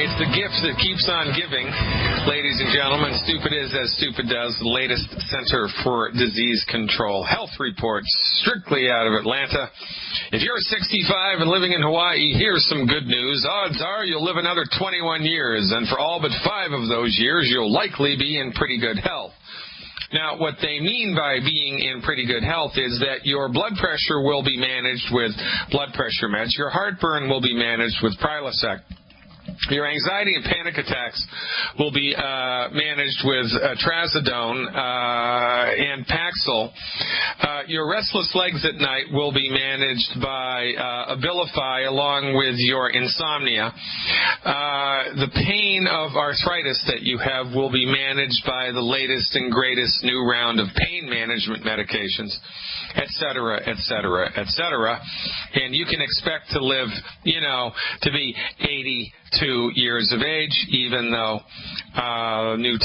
It's the gift that keeps on giving, ladies and gentlemen. Stupid is as stupid does. The latest Center for Disease Control health report, strictly out of Atlanta. If you're 65 and living in Hawaii, here's some good news. Odds are you'll live another 21 years, and for all but 5 of those years, you'll likely be in pretty good health. Now, what they mean by being in pretty good health is that your blood pressure will be managed with blood pressure meds. Your heartburn will be managed with Prilosec. Your anxiety and panic attacks will be managed with trazodone and Paxil. Your restless legs at night will be managed by Abilify along with your insomnia. The pain of arthritis that you have will be managed by the latest and greatest new round of pain management medications, etc., etc., etc. And you can expect to live, to be 82 years of age, even though Old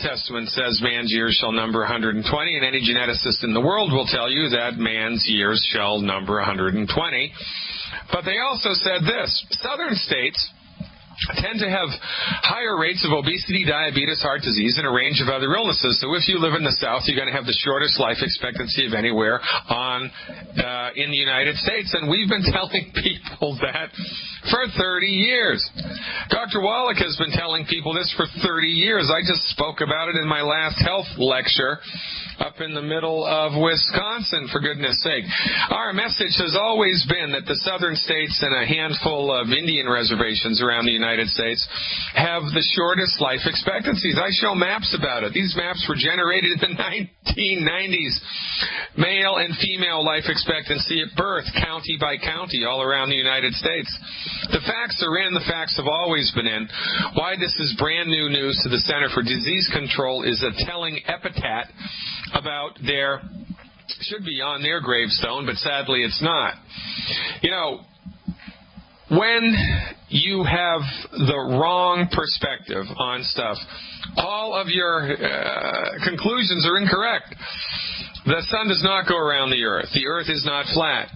Testament says man's years shall number 120, and any geneticist in the world will tell you that man's years shall number 120. But they also said this: southern states tend to have higher rates of obesity, diabetes, heart disease, and a range of other illnesses. So if you live in the South, you're going to have the shortest life expectancy of anywhere in the United States. And we've been telling people that for 30 years. Dr. Wallach has been telling people this for 30 years. I just spoke about it in my last health lecture up in the middle of Wisconsin, for goodness sake. Our message has always been that the southern states and a handful of Indian reservations around the United States have the shortest life expectancies. I show maps about it. These maps were generated in the 1990s. Male and female life expectancy at birth, county by county, all around the United States. The facts are in. The facts have always been in. Why this is brand new news to the Center for Disease Control is a telling epitaph about should be on their gravestone, but sadly it's not. When you have the wrong perspective on stuff, all of your conclusions are incorrect. The sun does not go around the earth. The earth is not flat.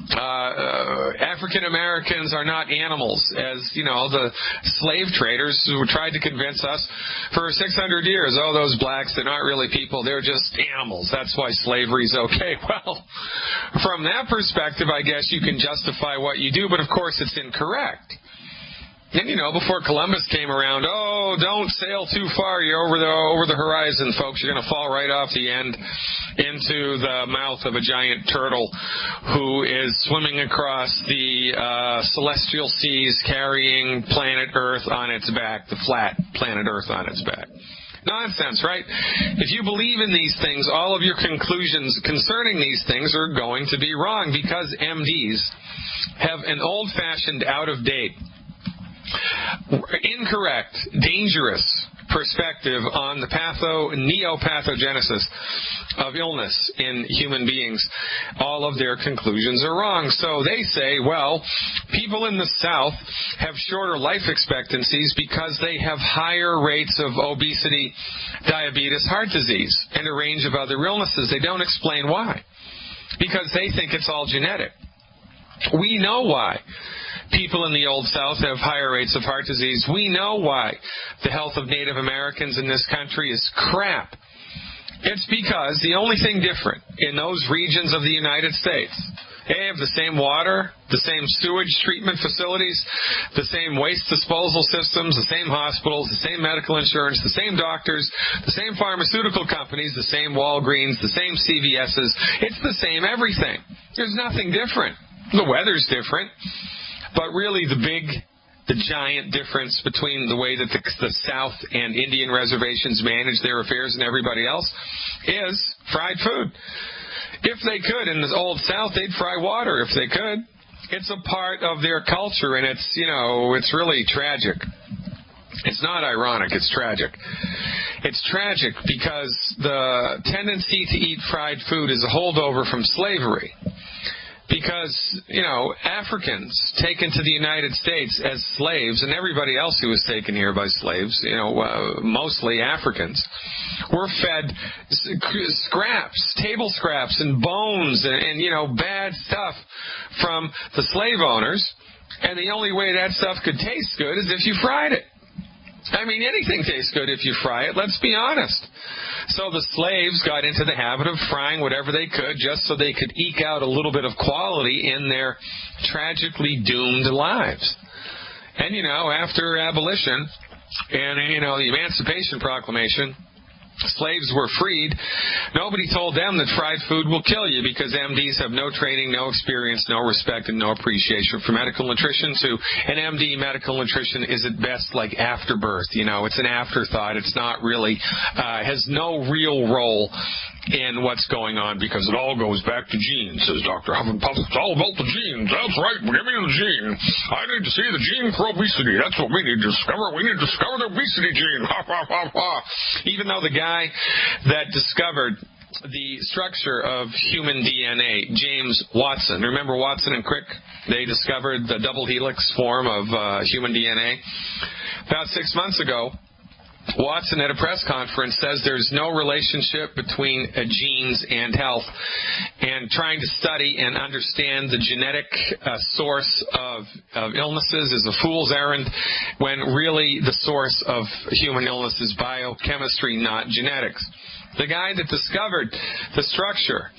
African Americans are not animals, as the slave traders who tried to convince us for 600 years. Oh, those blacks, they're not really people, they're just animals. That's why slavery's okay. Well, from that perspective, I guess you can justify what you do, but of course it's incorrect. And before Columbus came around, oh, don't sail too far. You're over the horizon, folks. You're going to fall right off the end into the mouth of a giant turtle who is swimming across the celestial seas carrying planet Earth on its back, the flat planet Earth on its back. Nonsense, right? If you believe in these things, all of your conclusions concerning these things are going to be wrong, because MDs have an old-fashioned, out-of-date, incorrect, dangerous perspective on the neopathogenesis of illness in human beings. All of their conclusions are wrong. So they say, well, people in the South have shorter life expectancies because they have higher rates of obesity, diabetes, heart disease, and a range of other illnesses. They don't explain why, because they think it's all genetic. We know why people in the Old South have higher rates of heart disease. We know why the health of Native Americans in this country is crap. It's because the only thing different in those regions of the United States, they have the same water, the same sewage treatment facilities, the same waste disposal systems, the same hospitals, the same medical insurance, the same doctors, the same pharmaceutical companies, the same Walgreens, the same CVS's. It's the same everything. There's nothing different. The weather's different. But really the giant difference between the way that the South and Indian reservations manage their affairs and everybody else is fried food. If they could, in the Old South, they'd fry water if they could. It's a part of their culture, and it's really tragic. It's not ironic, it's tragic. It's tragic because the tendency to eat fried food is a holdover from slavery. Because, Africans taken to the United States as slaves, and everybody else who was taken here by slaves, mostly Africans, were fed scraps, table scraps, and bones, and bad stuff from the slave owners. And the only way that stuff could taste good is if you fried it. I mean, anything tastes good if you fry it, let's be honest. So the slaves got into the habit of frying whatever they could just so they could eke out a little bit of quality in their tragically doomed lives. And, after abolition and, the Emancipation Proclamation, slaves were freed. Nobody told them that fried food will kill you because MDs have no training, no experience, no respect, and no appreciation for medical nutrition. To an MD, medical nutrition is at best like afterbirth. It's an afterthought. It's not really, has no real role in what's going on because it all goes back to genes, says Dr. Huffenpuff. It's all about the genes. That's right. Give me the gene. I need to see the gene for obesity. That's what we need to discover. We need to discover the obesity gene. Ha, ha, ha, ha. Even though the guy that discovered the structure of human DNA, James Watson. Remember Watson and Crick? They discovered the double helix form of human DNA. About 6 months ago, Watson at a press conference says there's no relationship between genes and health, and trying to study and understand the genetic source of illnesses is a fool's errand when really the source of human illness is biochemistry, not genetics. The guy that discovered the structure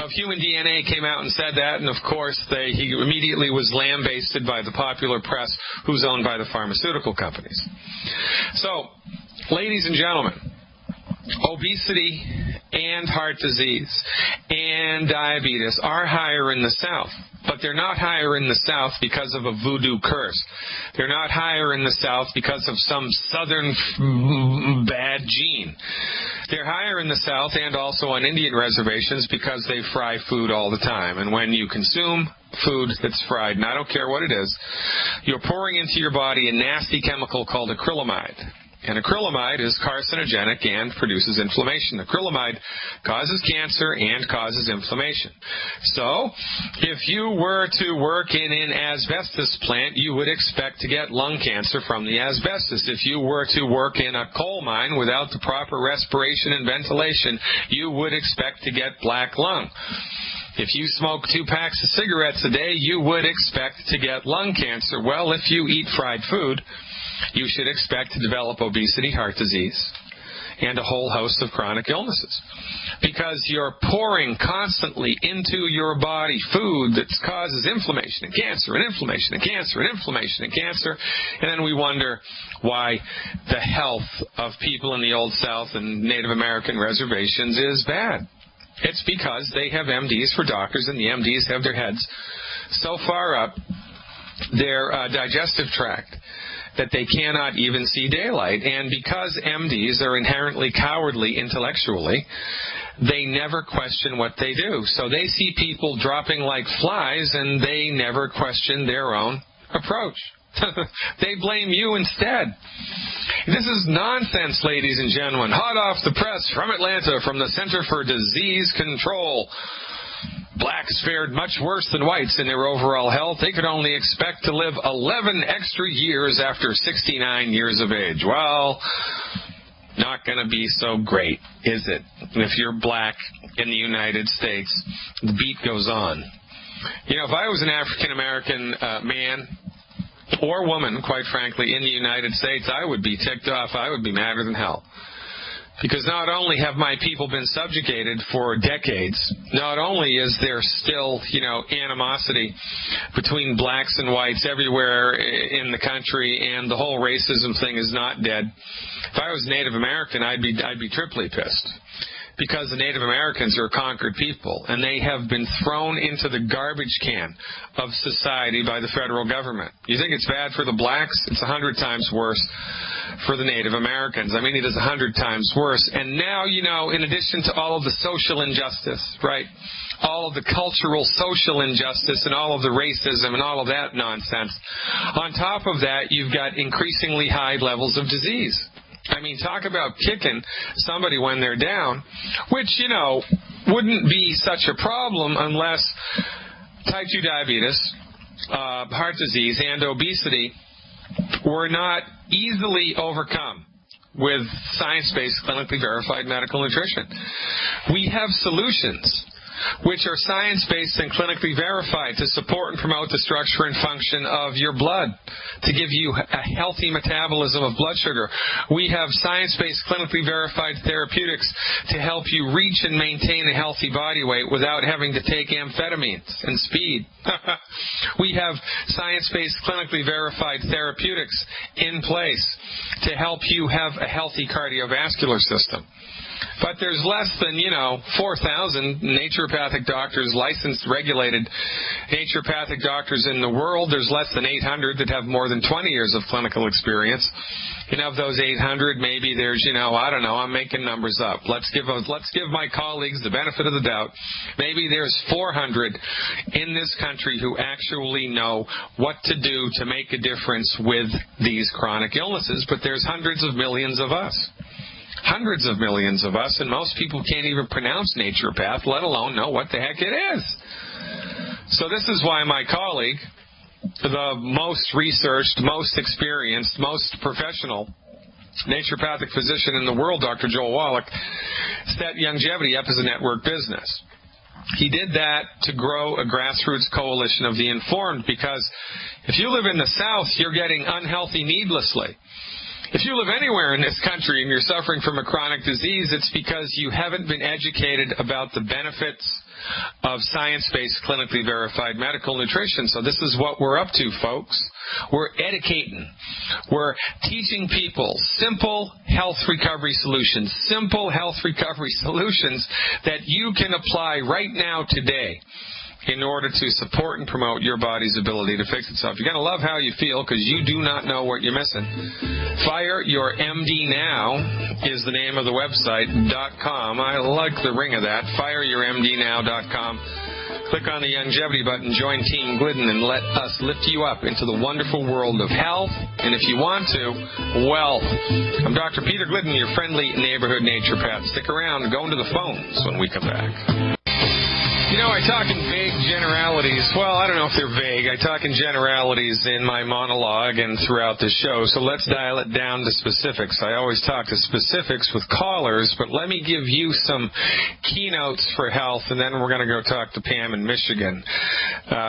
of human DNA came out and said that, and of course he immediately was lambasted by the popular press, who's owned by the pharmaceutical companies. So, ladies and gentlemen, obesity and heart disease and diabetes are higher in the South. But they're not higher in the South because of a voodoo curse. They're not higher in the South because of some southern bad gene. They're higher in the South and also on Indian reservations because they fry food all the time. And when you consume food that's fried, and I don't care what it is, you're pouring into your body a nasty chemical called acrylamide. And acrylamide is carcinogenic and produces inflammation. Acrylamide causes cancer and causes inflammation. So, if you were to work in an asbestos plant, you would expect to get lung cancer from the asbestos. If you were to work in a coal mine without the proper respiration and ventilation, you would expect to get black lung. If you smoke 2 packs of cigarettes a day, you would expect to get lung cancer. Well, if you eat fried food, you should expect to develop obesity, heart disease, and a whole host of chronic illnesses. Because you're pouring constantly into your body food that causes inflammation and cancer and inflammation and cancer and inflammation and cancer. And then we wonder why the health of people in the Old South and Native American reservations is bad. It's because they have MDs for doctors, and the MDs have their heads so far up their digestive tract that they cannot even see daylight. And because MDs are inherently cowardly intellectually, they never question what they do. So they see people dropping like flies, and they never question their own approach. They blame you instead. This is nonsense, ladies and gentlemen. Hot off the press from Atlanta, from the Center for Disease Control. Blacks fared much worse than whites in their overall health. They could only expect to live 11 extra years after 69 years of age. Well, not going to be so great, is it? If you're black in the United States, the beat goes on. If I was an African-American man or woman, quite frankly, in the United States, I would be ticked off. I would be madder than hell. Because not only have my people been subjugated for decades, not only is there still, animosity between blacks and whites everywhere in the country, and the whole racism thing is not dead. If I was Native American, I'd be triply pissed. Because the Native Americans are a conquered people, and they have been thrown into the garbage can of society by the federal government. You think it's bad for the blacks? It's 100 times worse for the Native Americans. I mean, it is 100 times worse. And now, in addition to all of the social injustice, right, all of the cultural social injustice and all of the racism and all of that nonsense, on top of that, you've got increasingly high levels of disease. I mean, talk about kicking somebody when they're down, which, wouldn't be such a problem unless type 2 diabetes, heart disease, and obesity were not easily overcome with science-based, clinically verified medical nutrition. We have solutions which are science-based and clinically verified to support and promote the structure and function of your blood, to give you a healthy metabolism of blood sugar. We have science-based, clinically verified therapeutics to help you reach and maintain a healthy body weight without having to take amphetamines and speed. We have science-based, clinically verified therapeutics in place to help you have a healthy cardiovascular system. But there's less than, 4,000 naturopathic doctors, licensed, regulated naturopathic doctors in the world. There's less than 800 that have more than 20 years of clinical experience. And of those 800, maybe there's, I don't know, I'm making numbers up. Let's give my colleagues the benefit of the doubt. Maybe there's 400 in this country who actually know what to do to make a difference with these chronic illnesses. But there's hundreds of millions of us. Hundreds of millions of us, and most people can't even pronounce naturopath, let alone know what the heck it is. So this is why my colleague, the most researched, most experienced, most professional naturopathic physician in the world, Dr. Joel Wallach, set longevity up as a network business. He did that to grow a grassroots coalition of the informed, because if you live in the South, you're getting unhealthy needlessly. If you live anywhere in this country and you're suffering from a chronic disease, it's because you haven't been educated about the benefits of science-based, clinically verified medical nutrition. So this is what we're up to, folks. We're educating. We're teaching people simple health recovery solutions, that you can apply right now today in order to support and promote your body's ability to fix itself. You're going to love how you feel, because you do not know what you're missing. Fire Your MD Now is the name of the website, .com. I like the ring of that, fireyourmdnow.com. Click on the longevity button, join Team Glidden, and let us lift you up into the wonderful world of health, and if you want to, wealth. I'm Dr. Peter Glidden, your friendly neighborhood naturopath. Stick around, go into the phones when we come back. I talk in vague generalities. Well, I don't know if they're vague. I talk in generalities in my monologue and throughout the show, so let's dial it down to specifics. I always talk to specifics with callers, but let me give you some keynotes for health, and then we're going to go talk to Pam in Michigan.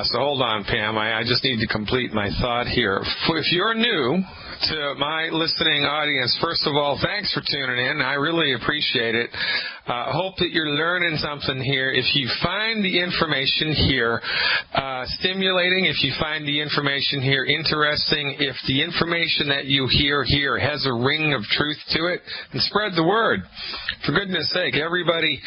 So hold on, Pam. I just need to complete my thought here. If you're new to my listening audience, first of all, thanks for tuning in. I really appreciate it. Hope that you're learning something here. If you find the information here stimulating, if you find the information here interesting, if the information that you hear here has a ring of truth to it, then spread the word. For goodness sake, everybody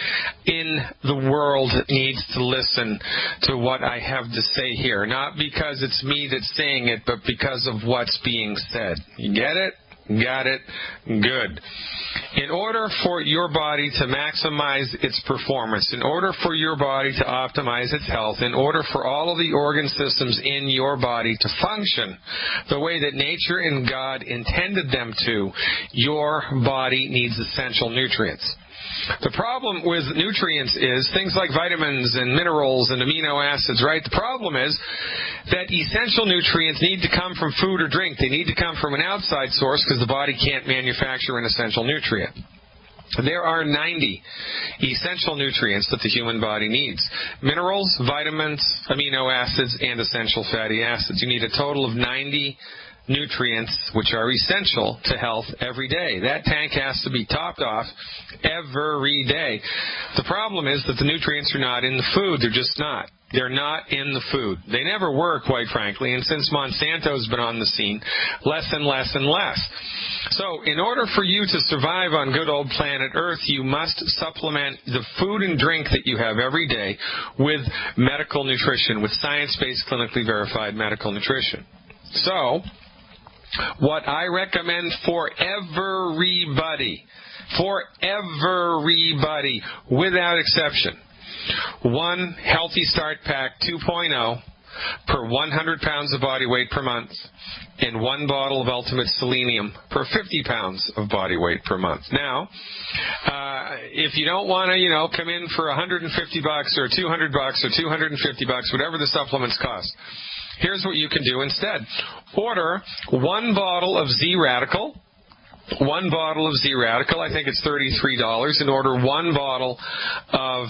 in the world needs to listen to what I have to say here. Not because it's me that's saying it, but because of what's being said. You get it? Got it? Good. In order for your body to maximize its performance, in order for your body to optimize its health, in order for all of the organ systems in your body to function the way that nature and God intended them to, your body needs essential nutrients. The problem with nutrients is things like vitamins and minerals and amino acids, right? The problem is that essential nutrients need to come from food or drink. They need to come from an outside source, because the body can't manufacture an essential nutrient. There are 90 essential nutrients that the human body needs. Minerals, vitamins, amino acids, and essential fatty acids. You need a total of 90 nutrients which are essential to health every day. That tank has to be topped off every day. The problem is that the nutrients are not in the food. They're just not. They're not in the food. They never were, quite frankly, and since Monsanto's been on the scene, less and less and less. So in order for you to survive on good old planet Earth, you must supplement the food and drink that you have every day with medical nutrition, with science-based, clinically verified medical nutrition. So what I recommend for everybody, without exception, one Healthy Start Pack 2.0 per 100 pounds of body weight per month, and one bottle of Ultimate Selenium per 50 pounds of body weight per month. Now, if you don't want to, come in for $150 or $200 or $250, whatever the supplements cost, here's what you can do instead. Order one bottle of Z-Radical 1 bottle of Z-Radical, I think it's $33, and order 1 bottle of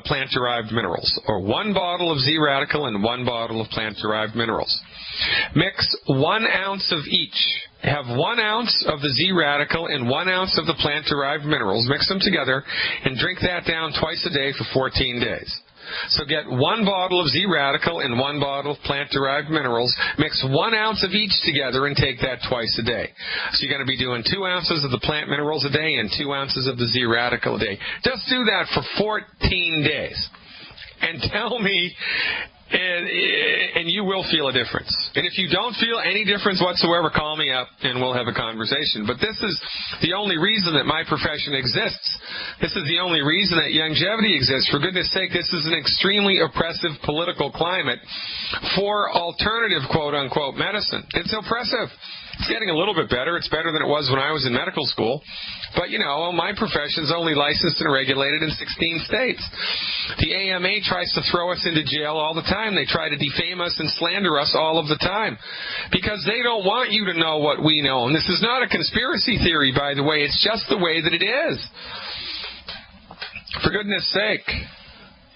plant-derived minerals, or 1 bottle of Z-Radical and 1 bottle of plant-derived minerals. Mix 1 ounce of each. Have 1 ounce of the Z-Radical and 1 ounce of the plant-derived minerals. Mix them together and drink that down twice a day for 14 days. So get 1 bottle of Z-Radical and 1 bottle of plant-derived minerals. Mix 1 ounce of each together and take that twice a day. So you're going to be doing 2 ounces of the plant minerals a day and 2 ounces of the Z-Radical a day. Just do that for 14 days. And tell me, and you will feel a difference. And if you don't feel any difference whatsoever, call me up and we'll have a conversation. But this is the only reason that my profession exists. This is the only reason that longevity exists. For goodness sake, this is an extremely oppressive political climate for alternative quote-unquote medicine. It's oppressive. It's getting a little bit better. It's better than it was when I was in medical school. But, you know, my profession's only licensed and regulated in 16 states. The AMA tries to throw us into jail all the time. They try to defame us and slander us all of the time because they don't want you to know what we know. And this is not a conspiracy theory, by the way. It's just the way that it is. For goodness sake.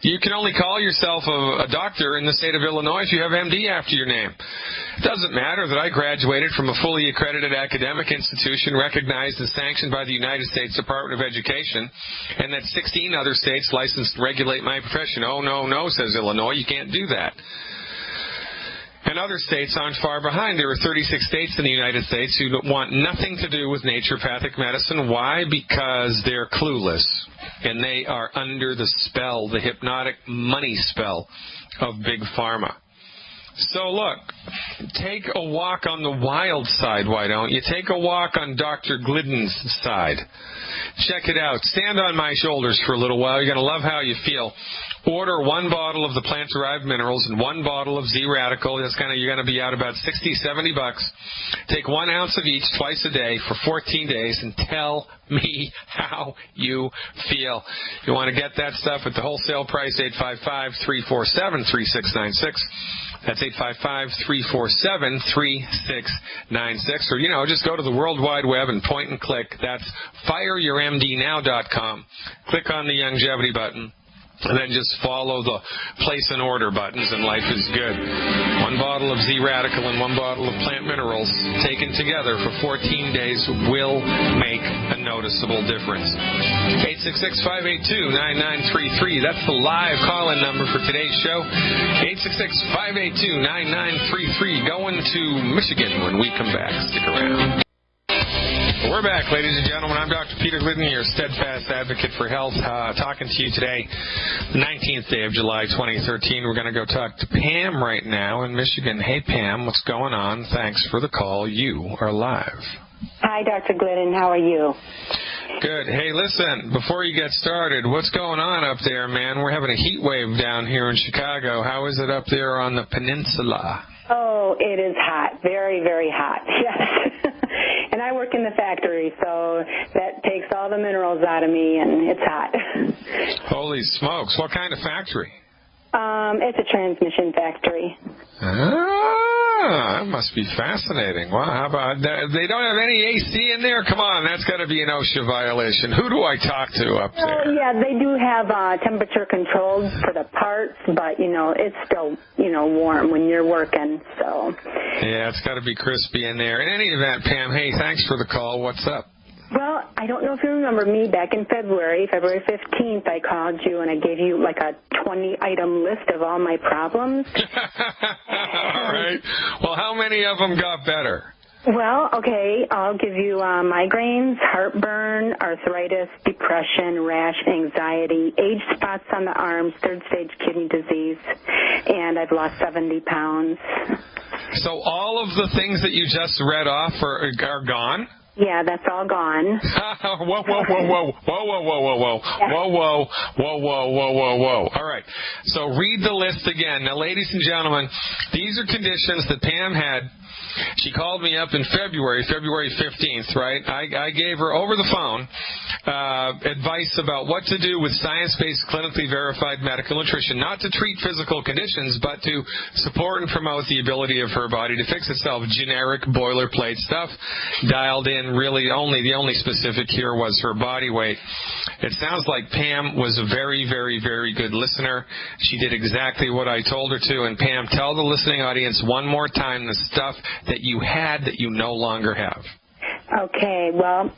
You can only call yourself a doctor in the state of Illinois if you have MD after your name. It doesn't matter that I graduated from a fully accredited academic institution recognized and sanctioned by the United States Department of Education, and that 16 other states licensed to regulate my profession. Oh, no, no, says Illinois. You can't do that. And other states aren't far behind. There are 36 states in the United States who want nothing to do with naturopathic medicine. Why? Because they're clueless. And they are under the spell, the hypnotic money spell of Big Pharma. So look, take a walk on the wild side, why don't you? Take a walk on Dr. Glidden's side. Check it out. Stand on my shoulders for a little while. You're going to love how you feel. Order 1 bottle of the plant-derived minerals and 1 bottle of Z-Radical. You're going to be out about $60, $70. Take 1 ounce of each twice a day for 14 days and tell me how you feel. You want to get that stuff at the wholesale price, 855-347-3696. That's 855-347-3696. Or, you know, just go to the World Wide Web and point and click. That's fireyourmdnow.com. Click on the longevity button. And then just follow the place and order buttons, and life is good. 1 bottle of Z-Radical and 1 bottle of plant minerals taken together for 14 days will make a noticeable difference. 866-582-9933. That's the live call-in number for today's show. 866-582-9933. Going to Michigan when we come back. Stick around. We're back, ladies and gentlemen. I'm Dr. Peter Glidden, your steadfast advocate for health, talking to you today, the 19th day of July, 2013. We're going to go talk to Pam right now in Michigan. Hey, Pam, what's going on? Thanks for the call. You are live. Hi, Dr. Glidden. How are you? Good. Hey, listen, before you get started, what's going on up there, man? We're having a heat wave down here in Chicago. How is it up there on the peninsula? Oh, it is hot. Very, very hot. Yes. And I work in the factory, so that takes all the minerals out of me, and it's hot. Holy smokes. What kind of factory? It's a transmission factory. Ah, that must be fascinating. Wow, how about that? They don't have any AC in there? Come on, that's got to be an OSHA violation. Who do I talk to up there? Oh, yeah, they do have temperature controls for the parts, but, you know, it's still, you know, warm when you're working, so. Yeah, it's got to be crispy in there. In any event, Pam, hey, thanks for the call. What's up? Well, I don't know if you remember me back in February 15th, I called you and I gave you like a 20-item list of all my problems. All right. Well, how many of them got better? Well, okay, I'll give you migraines, heartburn, arthritis, depression, rash, anxiety, age spots on the arms, 3rd-stage kidney disease, and I've lost 70 pounds. So all of the things that you just read off are gone? Yeah, that's all gone. Whoa, whoa, whoa, whoa, whoa, whoa, whoa, whoa, whoa, whoa, whoa, whoa, whoa, whoa, whoa, whoa, whoa. All right, so read the list again. Now, ladies and gentlemen, these are conditions that Pam had. She called me up in February 15th, right? I gave her over the phone advice about what to do with science-based, clinically verified medical nutrition, not to treat physical conditions, but to support and promote the ability of her body to fix itself. Generic boilerplate stuff, dialed in and really the only specific here was her body weight. It sounds like Pam was a very, very, very good listener. She did exactly what I told her to. And Pam, tell the listening audience one more time the stuff that you had that you no longer have. Okay, well,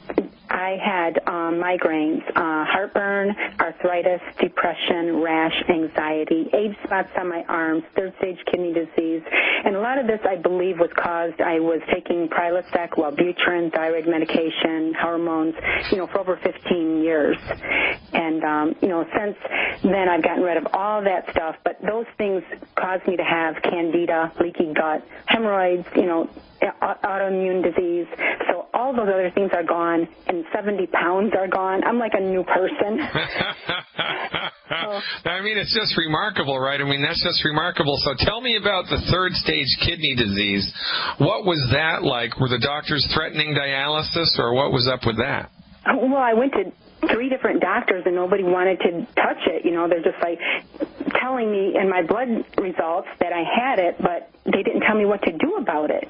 I had migraines, heartburn, arthritis, depression, rash, anxiety, age spots on my arms, third-stage kidney disease, and a lot of this, I believe, was caused. I was taking Prilosec, Wellbutrin, thyroid medication, hormones, for over 15 years. And, since then I've gotten rid of all that stuff, but those things caused me to have candida, leaky gut, hemorrhoids, autoimmune disease. So all those other things are gone, and 70 pounds are gone. I'm like a new person. I mean, it's just remarkable, right? I mean, that's just remarkable. So tell me about the third-stage kidney disease. What was that like? Were the doctors threatening dialysis, or what was up with that? Well, I went to 3 different doctors, and nobody wanted to touch it. They're just like telling me in my blood results that I had it, but they didn't tell me what to do about it.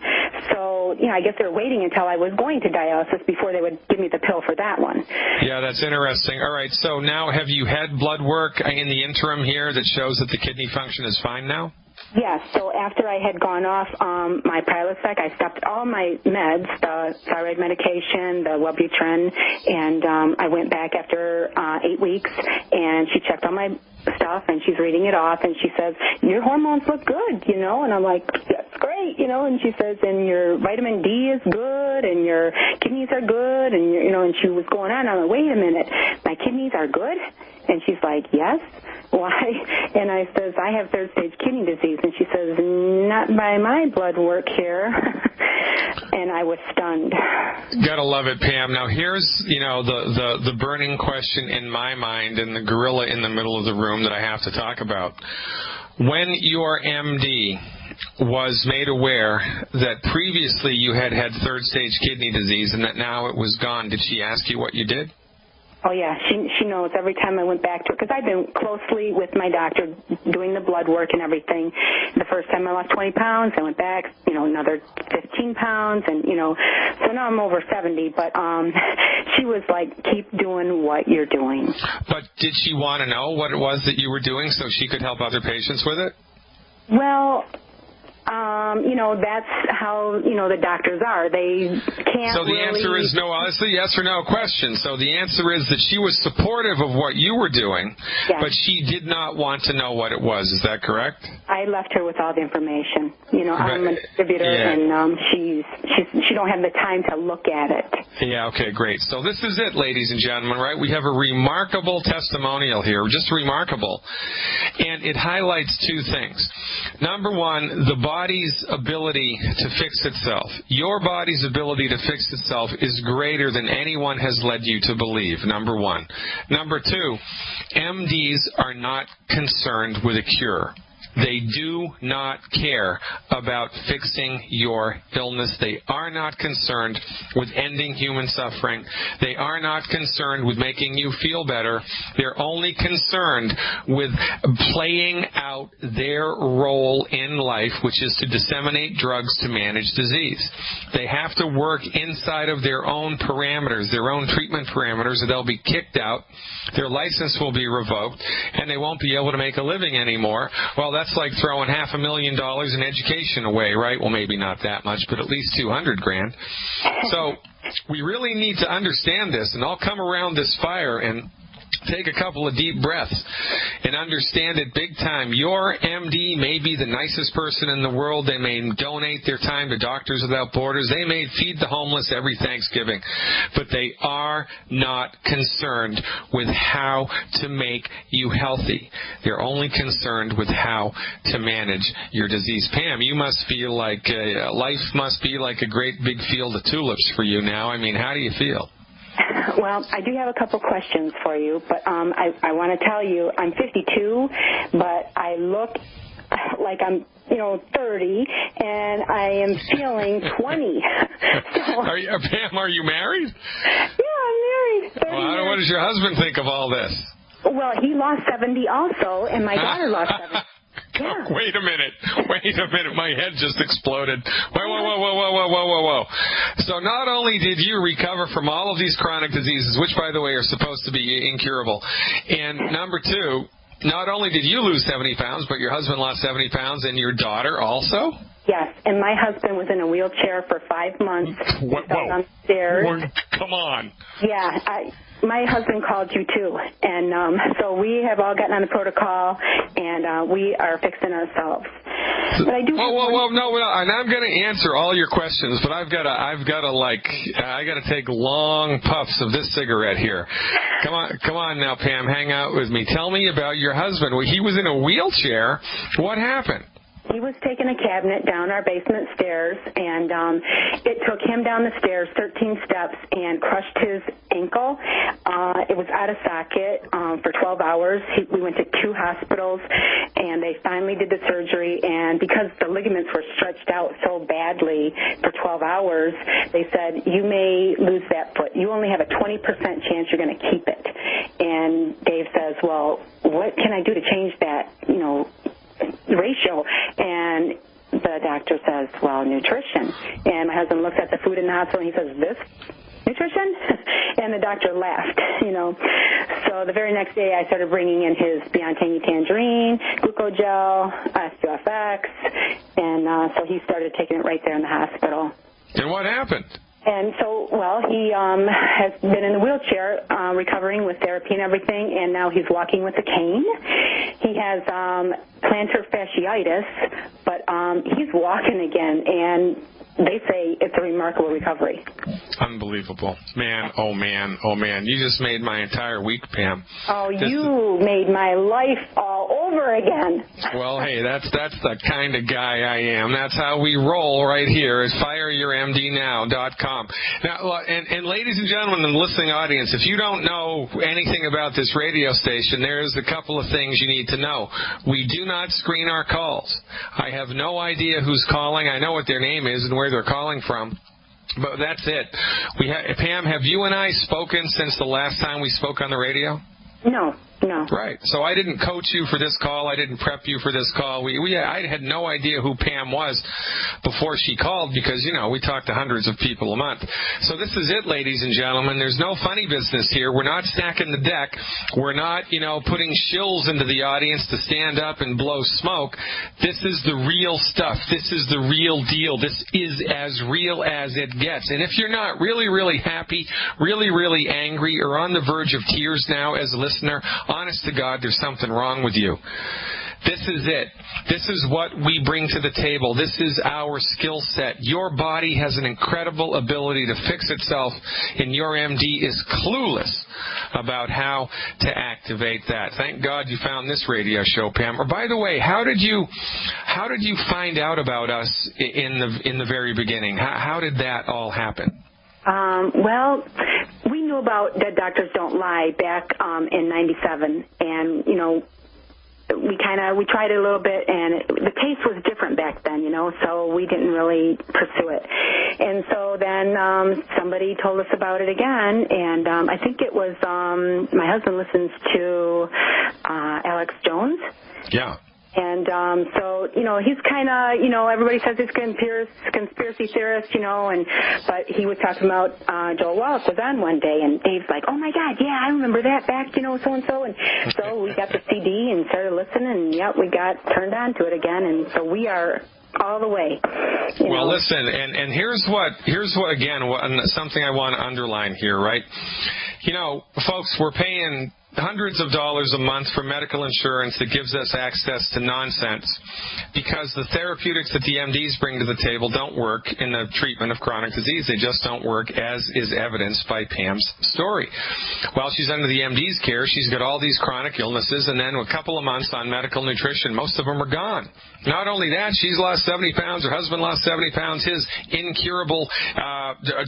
So, I guess they were waiting until I was going to dialysis before they would give me the pill for that one. Yeah, that's interesting. All right, so now have you had blood work in the interim here that shows that the kidney function is fine now? Yes, so after I had gone off my Prilosec, I stopped all my meds, the thyroid medication, the Wellbutrin, and I went back after 8 weeks, and she checked all my stuff, and she's reading it off, and she says, your hormones look good, and I'm like, that's great, and she says, and your vitamin D is good, and your kidneys are good, and, and she was going on, I'm like, wait a minute, my kidneys are good? And she's like, yes. Why? And I says, I have third-stage kidney disease. And she says, not by my blood work here. And I was stunned. Gotta love it, Pam. Now here's, the burning question in my mind and the gorilla in the middle of the room that I have to talk about. When your MD was made aware that previously you had third-stage kidney disease and that now it was gone, did she ask you what you did? Oh, yeah, she knows every time I went back to her, because I've been closely with my doctor doing the blood work and everything. The first time I lost 20 pounds, I went back, another 15 pounds, and, so now I'm over 70, but she was like, keep doing what you're doing. But did she want to know what it was that you were doing so she could help other patients with it? Well, that's how, the doctors are. They can't So the answer is no. It's a yes or no question. So the answer is that she was supportive of what you were doing, yes, but she did not want to know what it was. Is that correct? I left her with all the information. I'm a distributor, yeah, and she don't have the time to look at it. Yeah, okay, great. So this is it, ladies and gentlemen, right? We have a remarkable testimonial here, just remarkable. And it highlights 2 things. Number 1, the body's ability to fix itself. Your body's ability to fix itself is greater than anyone has led you to believe, number 1. Number 2, MDs are not concerned with a cure. They do not care about fixing your illness. They are not concerned with ending human suffering. They are not concerned with making you feel better. They're only concerned with playing out their role in life, which is to disseminate drugs to manage disease. They have to work inside of their own parameters, their own treatment parameters, or they'll be kicked out. Their license will be revoked, and they won't be able to make a living anymore. Well, that's like throwing $500,000 in education away, right? Well, maybe not that much, but at least $200,000. So we really need to understand this, and I'll come around this fire and take a couple of deep breaths and understand it big time. Your MD may be the nicest person in the world. They may donate their time to Doctors Without Borders. They may feed the homeless every Thanksgiving. But they are not concerned with how to make you healthy. They're only concerned with how to manage your disease. Pam, you must feel like life must be like a great big field of tulips for you now. I mean, how do you feel? Well, I do have a couple questions for you, but I want to tell you I'm 52, but I look like I'm 30, and I am feeling 20. So, Pam, are you married? Yeah, I'm married. Well, what does your husband think of all this? Well, he lost 70 also, and my daughter lost 70. Yeah. Wait a minute. My head just exploded. Whoa. So not only did you recover from all of these chronic diseases, which, by the way, are supposed to be incurable, and number two, not only did you lose 70 pounds, but your husband lost 70 pounds, and your daughter also? Yes, and my husband was in a wheelchair for 5 months. Whoa. On the stairs. Come on. Yeah, my husband called you too, and so we have all gotten on the protocol, and we are fixing ourselves. But I do. Whoa, no, and I'm going to answer all your questions, but I got to take long puffs of this cigarette here. Come on now, Pam, hang out with me. Tell me about your husband. He was in a wheelchair. What happened? He was taking a cabinet down our basement stairs, and it took him down the stairs 13 steps and crushed his ankle. It was out of socket for 12 hours. We went to 2 hospitals, and they finally did the surgery, and because the ligaments were stretched out so badly for 12 hours, they said, you may lose that foot. You only have a 20% chance you're going to keep it. And Dave says, well, what can I do to change that, ratio? And the doctor says, well, nutrition. And my husband looks at the food in the hospital and he says, this nutrition? And the doctor laughed, So the very next day I started bringing in his Beyond Tangy Tangerine, Glucogel, SUFX, and so he started taking it right there in the hospital. And what happened? And so, he has been in the wheelchair, recovering with therapy and everything, and now he's walking with a cane. He has plantar fasciitis, but he's walking again, and they say it's a remarkable recovery. Unbelievable. Man. You just made my entire week, Pam. Oh, you made my life all over again. Well, hey, that's the kind of guy I am. That's how we roll right here at fireyourmdnow.com. Now, and ladies and gentlemen in the listening audience, if you don't know anything about this radio station, there's a couple of things you need to know. We do not screen our calls. I have no idea who's calling. I know what their name is and where they're calling from. But that's it. Pam, have you and I spoken since the last time we spoke on the radio? No. Right. So I didn't coach you for this call. I didn't prep you for this call. I had no idea who Pam was before she called because, we talk to hundreds of people a month. So this is it, ladies and gentlemen. There's no funny business here. We're not stacking the deck. We're not, putting shills into the audience to stand up and blow smoke. This is the real stuff. This is the real deal. This is as real as it gets. And if you're not really, really happy, really, really angry, or on the verge of tears now as a listener, honest to God, there's something wrong with you. This is it. This is what we bring to the table. This is our skill set. Your body has an incredible ability to fix itself, and your MD is clueless about how to activate that. Thank God you found this radio show, Pam. Or by the way, how did you find out about us in the very beginning? How did that all happen? We knew about Dead Doctors Don't Lie back in '97, and we tried it a little bit, and the taste was different back then, so we didn't really pursue it. And so then somebody told us about it again, and I think it was my husband listens to Alex Jones. Yeah. And so, he's kind of, everybody says he's conspiracy theorist, but he was talking about Joel Wallace was on one day, and Dave's like, oh, my God, yeah, I remember that back, so-and-so. And so we got the CD and started listening, and, we got turned on to it again, and so we are all the way. Well, listen, and here's what again, something I want to underline here, right? Folks, we're paying hundreds of dollars a month for medical insurance that gives us access to nonsense because the therapeutics that the MDs bring to the table don't work in the treatment of chronic disease. They just don't work, as is evidenced by Pam's story. While she's under the MD's care, she's got all these chronic illnesses, and then a couple of months on medical nutrition, most of them are gone. Not only that, she's lost 70 pounds, her husband lost 70 pounds, his incurable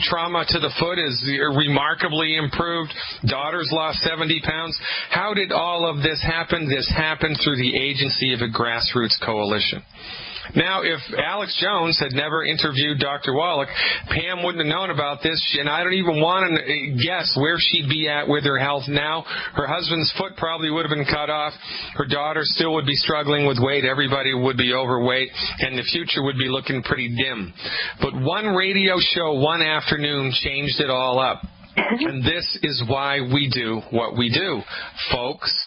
trauma to the foot is remarkably improved, daughter's lost 70 pounds. How did all of this happen? This happened through the agency of a grassroots coalition. Now, if Alex Jones had never interviewed Dr. Wallach, Pam wouldn't have known about this, and I don't even want to guess where she'd be at with her health now. Her husband's foot probably would have been cut off. Her daughter still would be struggling with weight. Everybody would be overweight, and the future would be looking pretty dim. But one radio show one afternoon changed it all up. And this is why we do what we do, folks.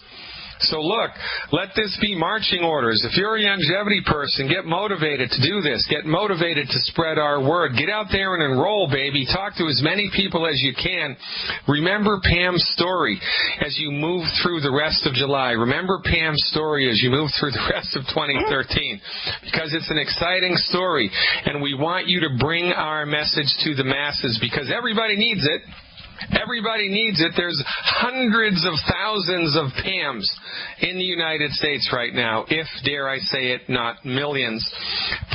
So look, let this be marching orders. If you're a longevity person, get motivated to do this. Get motivated to spread our word. Get out there and enroll, baby. Talk to as many people as you can. Remember Pam's story as you move through the rest of July. Remember Pam's story as you move through the rest of 2013, because it's an exciting story, and we want you to bring our message to the masses because everybody needs it. Everybody needs it. There's hundreds of thousands of Pams in the United States right now, if, dare I say it, not millions.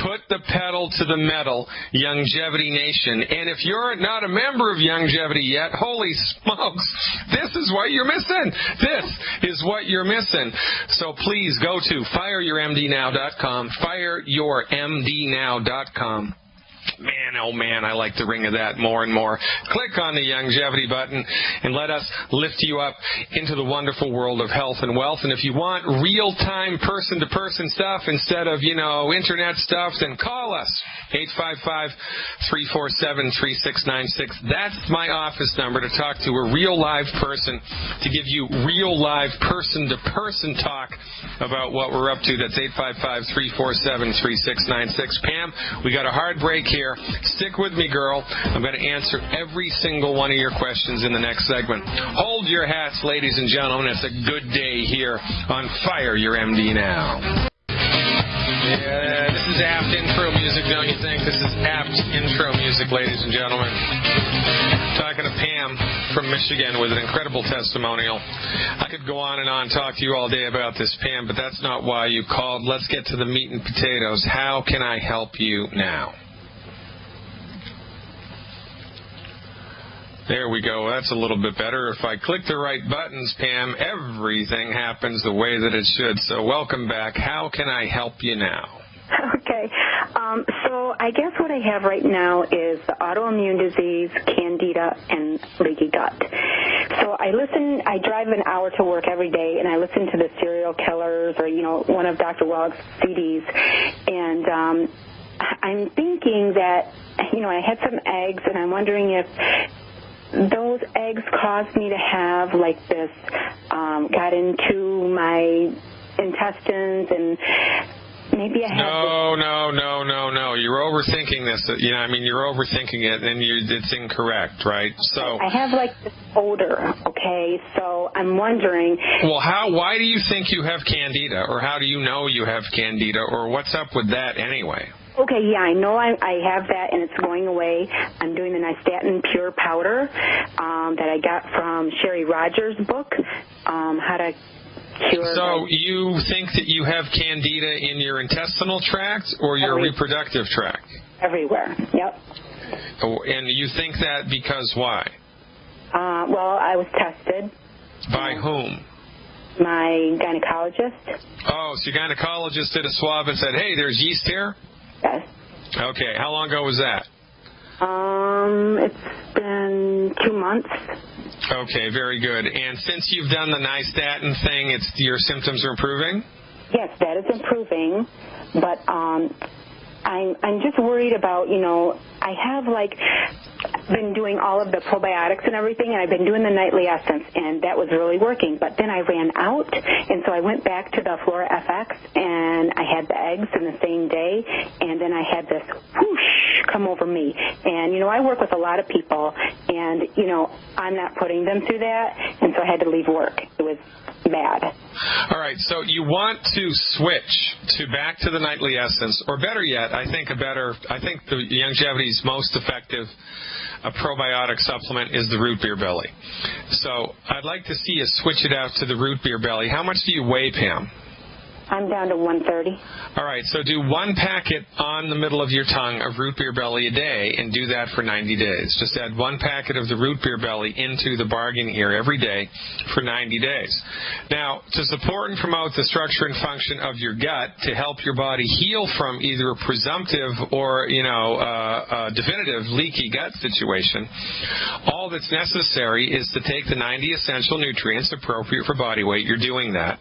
Put the pedal to the metal, Longevity Nation. And if you're not a member of Longevity yet, holy smokes, this is what you're missing. This is what you're missing. So please go to fireyourmdnow.com, fireyourmdnow.com. Man, oh man, I like the ring of that more and more. Click on the longevity button and let us lift you up into the wonderful world of health and wealth. And if you want real-time person-to-person stuff instead of, internet stuff, then call us. 855-347-3696. That's my office number to talk to a real live person, to give you real live person-to-person talk about what we're up to. That's 855-347-3696. Pam, we got a hard break here. Stick with me, girl. I'm going to answer every single one of your questions in the next segment. Hold your hats, ladies and gentlemen. It's a good day here on Fire Your MD Now. Yeah, this is apt intro music, don't you think? This is apt intro music, ladies and gentlemen. Talking to Pam from Michigan with an incredible testimonial. I could go on and on, talk to you all day about this, Pam, but that's not why you called. Let's get to the meat and potatoes. How can I help you now? There we go. That's a little bit better. If I click the right buttons, Pam, everything happens the way that it should. So welcome back. How can I help you now? Okay. So I guess what I have right now is the autoimmune disease, candida, and leaky gut. So I drive an hour to work every day, and I listen to the Serial Killers or, one of Dr. Wallach's CDs. And I'm thinking that, I had some eggs, and I'm wondering if those eggs caused me to have like this, got into my intestines, and maybe I have... No. You're overthinking this. You're overthinking it, and it's incorrect, right? So I have like this odor, okay? So I'm wondering... Well, why do you think you have candida, or how do you know you have candida, or what's up with that anyway? Okay, yeah, I know I have that, and it's going away. I'm doing the nystatin pure powder that I got from Sherry Rogers' book, How to Cure... So you think that you have candida in your intestinal tract or your reproductive tract? Everywhere, yep. Oh, and you think that because why? Well, I was tested. By whom? My gynecologist. Oh, so your gynecologist did a swab and said, hey, there's yeast here? Yes. Okay. How long ago was that? It's been 2 months. Okay, very good. And since you've done the nystatin thing, your symptoms are improving? Yes, that is improving. But I'm just worried about, I have been doing all of the probiotics and everything, and I've been doing the nightly essence, and that was really working. But then I ran out, and so I went back to the Flora FX, and I had the eggs in the same day, and then I had this whoosh come over me. And, I work with a lot of people, and, I'm not putting them through that, and so I had to leave work. It was bad. All right, so you want to switch back to the nightly essence, or better yet, I think the Longevity's most effective probiotic supplement is the root beer belly. So I'd like to see you switch it out to the root beer belly. How much do you weigh, Pam? I'm down to 130. All right, so do 1 packet on the middle of your tongue of root beer belly a day, and do that for 90 days. Just add 1 packet of the root beer belly into the bargain here every day for 90 days. Now, to support and promote the structure and function of your gut, to help your body heal from either a presumptive or, a definitive leaky gut situation, all that's necessary is to take the 90 essential nutrients appropriate for body weight. You're doing that.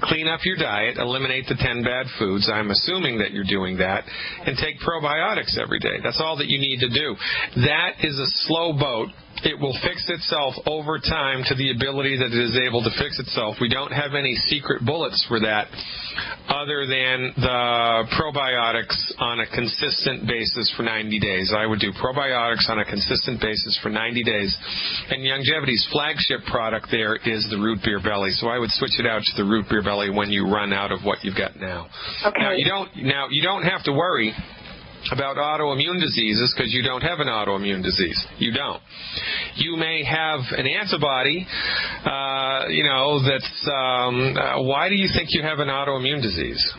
Clean up your diet, eliminate the 10 bad foods. I'm assuming that you're doing that. And take probiotics every day. That's all that you need to do. That is a slow boat. It will fix itself over time to the ability that it is able to fix itself. We don't have any secret bullets for that other than the probiotics on a consistent basis for 90 days. I would do probiotics on a consistent basis for 90 days. And Youngevity's flagship product there is the root beer belly. So I would switch it out to the root beer belly when you run out of what you've got now. Okay. Now you don't have to worry about autoimmune diseases because you don't have an autoimmune disease. You don't. You may have an antibody, that's, why do you think you have an autoimmune disease?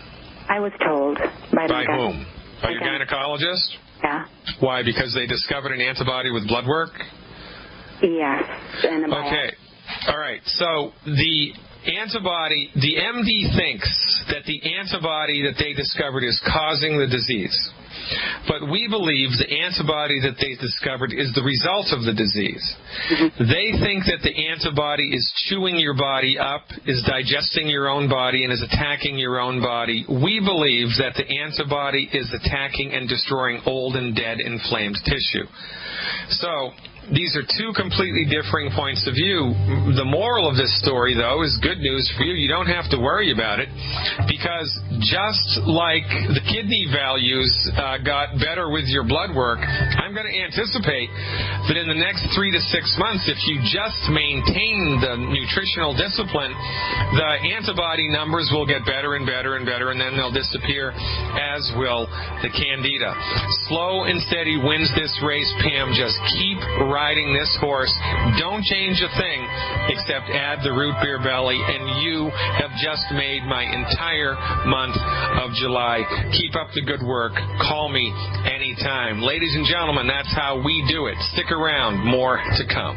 I was told. By whom? By your gynecologist? Yeah. Why? Because they discovered an antibody with blood work? Yes. Okay. All right. So the antibody, the MD thinks that the antibody that they discovered is causing the disease. But we believe the antibody that they discovered is the result of the disease. Mm-hmm. They think that the antibody is chewing your body up, is digesting your own body, and is attacking your own body. We believe that the antibody is attacking and destroying old and dead inflamed tissue. So these are two completely differing points of view. The moral of this story, though, is good news for you. You don't have to worry about it, because just like the kidney values got better with your blood work, I'm going to anticipate that in the next 3 to 6 months, if you just maintain the nutritional discipline, the antibody numbers will get better and better and better, and then they'll disappear, as will the candida. Slow and steady wins this race, Pam. Just keep riding this horse. Don't change a thing except add the root beer belly, and you have just made my entire month of July. Keep up the good work. Call me anytime. Ladies and gentlemen, that's how we do it. Stick around. More to come.